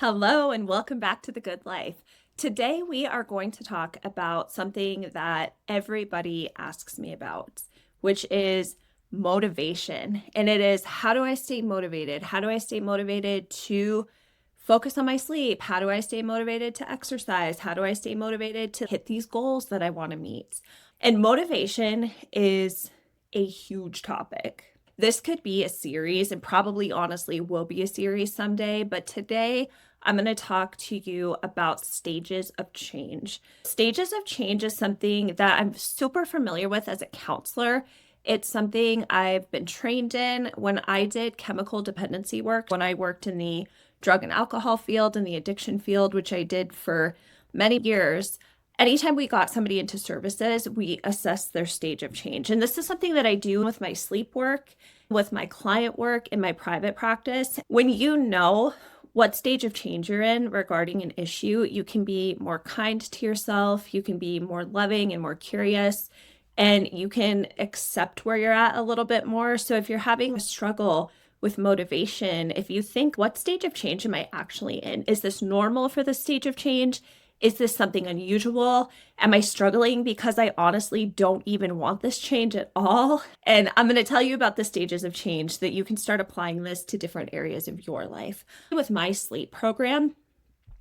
Hello, and welcome back to The Good Life. Today, we are going to talk about something that everybody asks me about, which is motivation. And it is, how do I stay motivated? How do I stay motivated to focus on my sleep? How do I stay motivated to exercise? How do I stay motivated to hit these goals that I want to meet? And motivation is a huge topic. This could be a series and probably honestly will be a series someday, but today I'm going to talk to you about stages of change. Stages of change is something that I'm super familiar with as a counselor. It's something I've been trained in when I did chemical dependency work, when I worked in the drug and alcohol field and the addiction field, which I did for many years. Anytime we got somebody into services, we assess their stage of change. And this is something that I do with my sleep work, with my client work, in my private practice. When you know what stage of change you're in regarding an issue, you can be more kind to yourself, you can be more loving and more curious, and you can accept where you're at a little bit more. So if you're having a struggle with motivation, if you think, what stage of change am I actually in? Is this normal for the stage of change? Is this something unusual? Am I struggling because I honestly don't even want this change at all? And I'm going to tell you about the stages of change so that you can start applying this to different areas of your life. With my sleep program,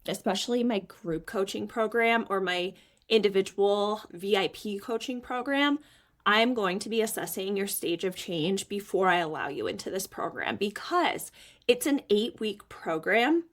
especially my group coaching program or my individual VIP coaching program, I'm going to be assessing your stage of change before I allow you into this program because it's an 8-week program.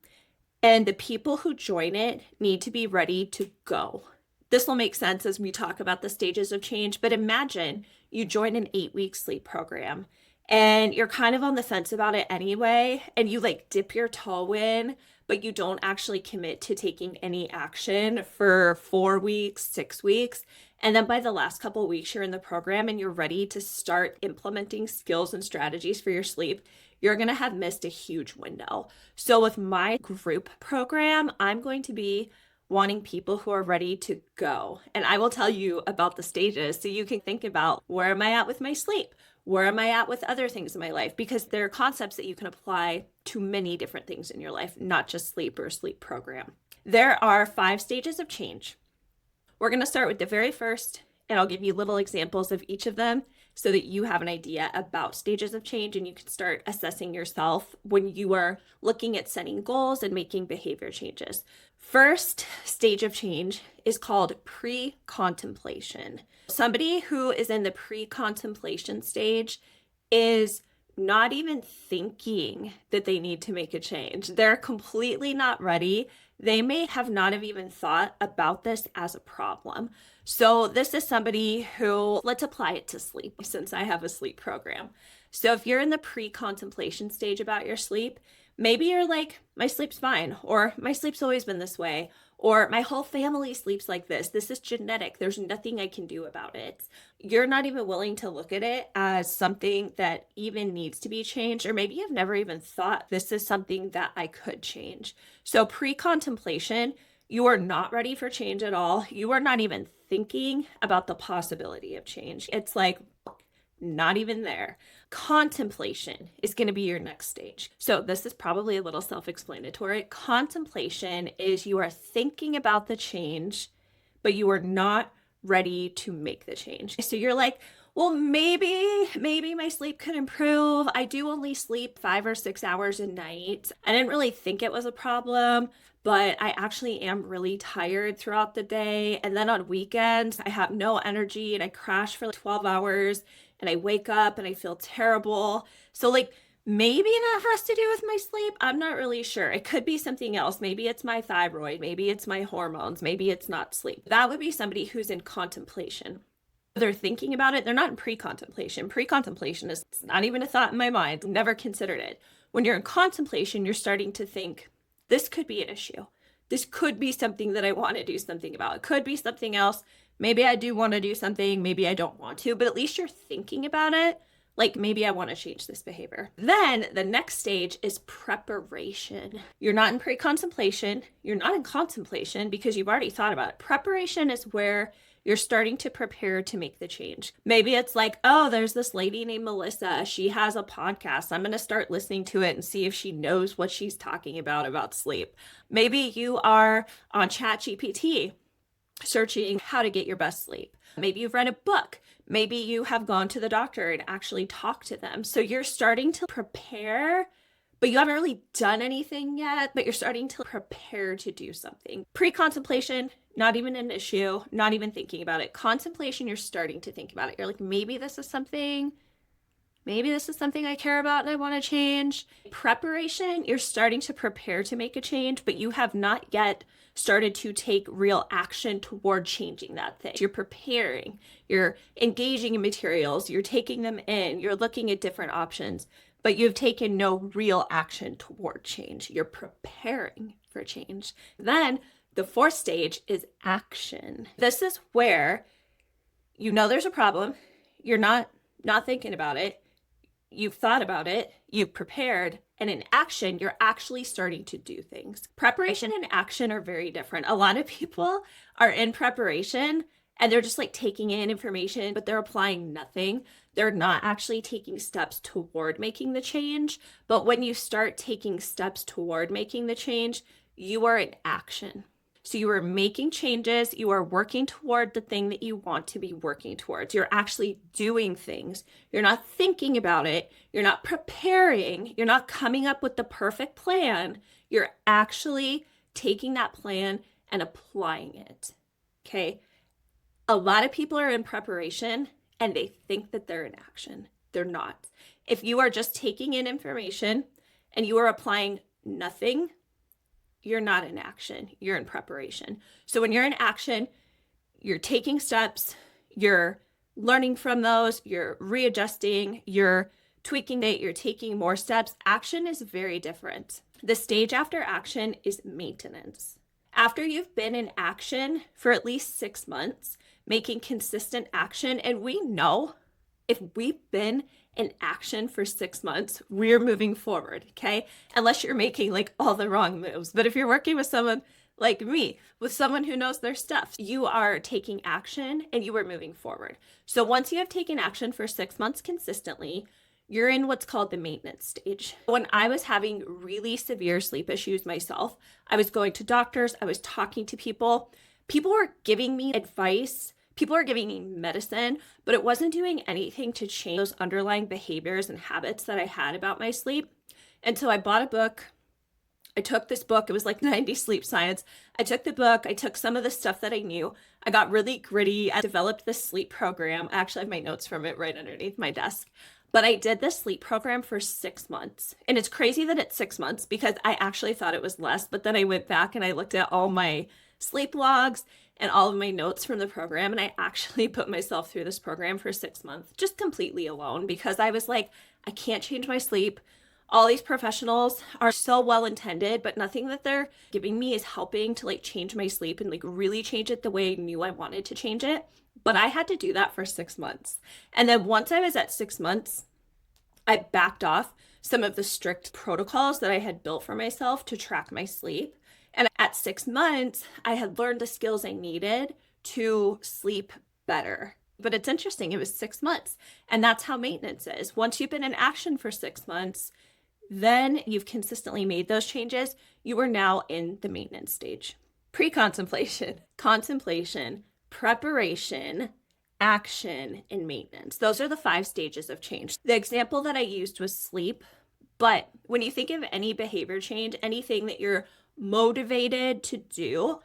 And the people who join it need to be ready to go. This will make sense as we talk about the stages of change, but imagine you join an 8-week sleep program and you're kind of on the fence about it anyway, and you dip your toe in, but you don't actually commit to taking any action for 4 weeks, 6 weeks. And then by the last couple of weeks, you're in the program and you're ready to start implementing skills and strategies for your sleep. You're going to have missed a huge window. So with my group program, I'm going to be wanting people who are ready to go. And I will tell you about the stages so you can think about, where am I at with my sleep? Where am I at with other things in my life? Because there are concepts that you can apply to many different things in your life, not just sleep or a sleep program. There are 5 stages of change. We're going to start with the very first, and I'll give you little examples of each of them so that you have an idea about stages of change and you can start assessing yourself when you are looking at setting goals and making behavior changes. First stage of change is called pre-contemplation. Somebody who is in the pre-contemplation stage is not even thinking that they need to make a change. They're completely not ready. They may have not have even thought about this as a problem. So this is somebody who, let's apply it to sleep since I have a sleep program. So if you're in the pre-contemplation stage about your sleep, maybe you're like, my sleep's fine, or my sleep's always been this way, or my whole family sleeps like this. This is genetic. There's nothing I can do about it. You're not even willing to look at it as something that even needs to be changed, or maybe you've never even thought this is something that I could change. So pre-contemplation, you are not ready for change at all. You are not even thinking about the possibility of change. It's like not even there. Contemplation is going to be your next stage. So this is probably a little self-explanatory. Contemplation is you are thinking about the change, but you are not ready to make the change. So you're like, well, maybe my sleep could improve. I do only sleep 5 or 6 hours a night. I didn't really think it was a problem, but I actually am really tired throughout the day. And then on weekends, I have no energy and I crash for 12 hours and I wake up and I feel terrible. So maybe that has to do with my sleep. I'm not really sure. It could be something else. Maybe it's my thyroid. Maybe it's my hormones. Maybe it's not sleep. That would be somebody who's in contemplation. They're thinking about it. They're not in pre-contemplation. Pre-contemplation is not even a thought in my mind. Never considered it. When you're in contemplation, you're starting to think, this could be an issue. This could be something that I want to do something about. It could be something else. Maybe I do want to do something. Maybe I don't want to, but at least you're thinking about it. Maybe I want to change this behavior. Then the next stage is preparation. You're not in pre-contemplation. You're not in contemplation because you've already thought about it. Preparation is where You're starting to prepare to make the change. Maybe it's like, oh, there's this lady named Melissa. She has a podcast. I'm going to start listening to it and see if she knows what she's talking about sleep. Maybe you are on ChatGPT searching how to get your best sleep. Maybe you've read a book. Maybe you have gone to the doctor and actually talked to them. So you're starting to prepare, but you haven't really done anything yet, but you're starting to prepare to do something. Pre-contemplation, not even an issue, not even thinking about it. Contemplation, you're starting to think about it. You're like, maybe this is something I care about and I want to change. Preparation, you're starting to prepare to make a change, but you have not yet started to take real action toward changing that thing. You're preparing, you're engaging in materials, you're taking them in, you're looking at different options, but you've taken no real action toward change. You're preparing for change. Then the fourth stage is action. This is where you know there's a problem. You're not thinking about it. You've thought about it, you've prepared, and in action, you're actually starting to do things. Preparation and action are very different. A lot of people are in preparation and they're just like taking in information, but they're applying nothing. They're not actually taking steps toward making the change. But when you start taking steps toward making the change, you are in action. So you are making changes, you are working toward the thing that you want to be working towards. You're actually doing things. You're not thinking about it. You're not preparing. You're not coming up with the perfect plan. You're actually taking that plan and applying it. Okay? A lot of people are in preparation and they think that they're in action. They're not. If you are just taking in information and you are applying nothing, you're not in action, you're in preparation. So when you're in action, you're taking steps, you're learning from those, you're readjusting, you're tweaking it, you're taking more steps. Action is very different. The stage after action is maintenance. After you've been in action for at least 6 months, making consistent action, and we know if we've been in action for 6 months, we're moving forward, okay? Unless you're making like all the wrong moves. But if you're working with someone like me, with someone who knows their stuff, you are taking action and you are moving forward. So once you have taken action for 6 months consistently, you're in what's called the maintenance stage. When I was having really severe sleep issues myself, I was going to doctors, I was talking to people. People were giving me advice. People are giving me medicine, but it wasn't doing anything to change those underlying behaviors and habits that I had about my sleep. And so I bought a book. I took this book. It was like 90 Sleep Science. I took the book. I took some of the stuff that I knew. I got really gritty. I developed this sleep program. I actually have my notes from it right underneath my desk. But I did this sleep program for 6 months. And it's crazy that it's 6 months because I actually thought it was less. But then I went back and I looked at all my sleep logs and all of my notes from the program. And I actually put myself through this program for 6 months, just completely alone, because I was like, I can't change my sleep. All these professionals are so well intended, but nothing that they're giving me is helping to like change my sleep and like really change it the way I knew I wanted to change it. But I had to do that for 6 months. And then once I was at 6 months, I backed off some of the strict protocols that I had built for myself to track my sleep. And at 6 months, I had learned the skills I needed to sleep better. But it's interesting, it was 6 months. And that's how maintenance is. Once you've been in action for 6 months, then you've consistently made those changes. You are now in the maintenance stage. Pre-contemplation, contemplation, preparation, action, and maintenance. Those are the 5 stages of change. The example that I used was sleep. But when you think of any behavior change, anything that you're motivated to do,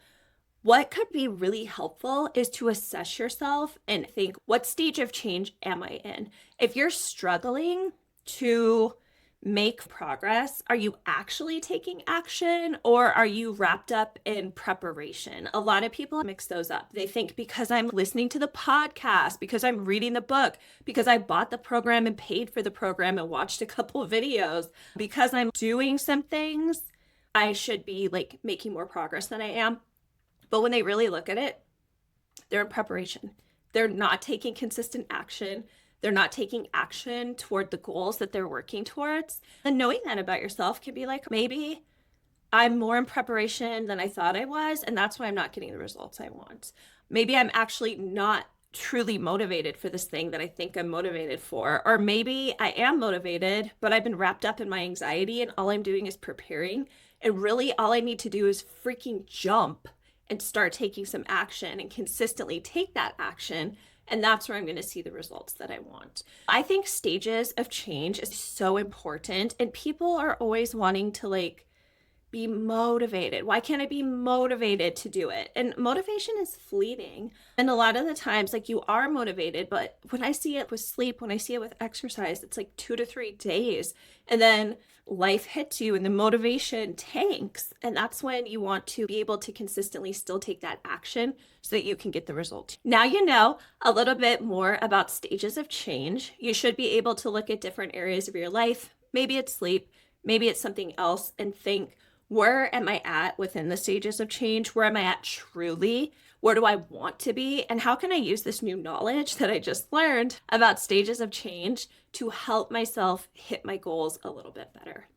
what could be really helpful is to assess yourself and think, what stage of change am I in? If you're struggling to make progress, are you actually taking action or are you wrapped up in preparation? A lot of people mix those up. They think because I'm listening to the podcast, because I'm reading the book, because I bought the program and paid for the program and watched a couple of videos, because I'm doing some things, I should be like making more progress than I am. But when they really look at it, they're in preparation. They're not taking consistent action. They're not taking action toward the goals that they're working towards. And knowing that about yourself can be like, maybe I'm more in preparation than I thought I was, and that's why I'm not getting the results I want. maybe I'm actually not truly motivated for this thing that I think I'm motivated for. Or maybe I am motivated, but I've been wrapped up in my anxiety and all I'm doing is preparing. And really, all I need to do is freaking jump and start taking some action and consistently take that action. And that's where I'm going to see the results that I want. I think stages of change is so important. And people are always wanting to be motivated. Why can't I be motivated to do it? And motivation is fleeting. And a lot of the times, you are motivated, but when I see it with sleep, when I see it with exercise, it's 2 to 3 days. And then life hits you and the motivation tanks. And that's when you want to be able to consistently still take that action so that you can get the result. Now you know a little bit more about stages of change. You should be able to look at different areas of your life. Maybe it's sleep, maybe it's something else, and think, where am I at within the stages of change? Where am I at truly? Where do I want to be? And how can I use this new knowledge that I just learned about stages of change to help myself hit my goals a little bit better?